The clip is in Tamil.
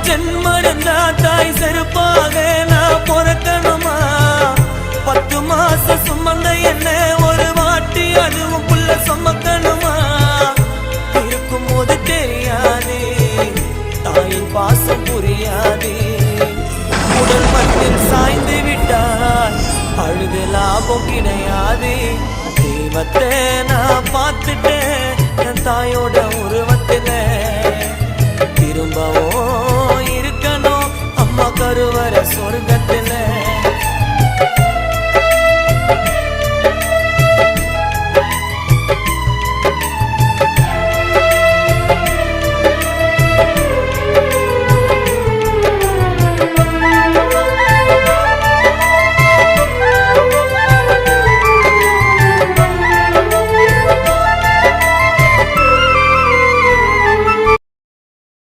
ஜென்மடந்தா தாய் செருப்பாக நான் பொறக்கணுமா 10 மாசம் சுமந்த என்ன ஒரு வாட்டி அதுவும் புள்ள சுமக்கணுமா இருக்கும் போது தெரியாது தாயின் பாசம் புரியாது உடல் மண்ணில் சாய்ந்து விட்டால் அழுது லாபம் கிடையாது தெய்வத்தை நான் பார்த்துட்டேன் என் தாயோட உருவத்தில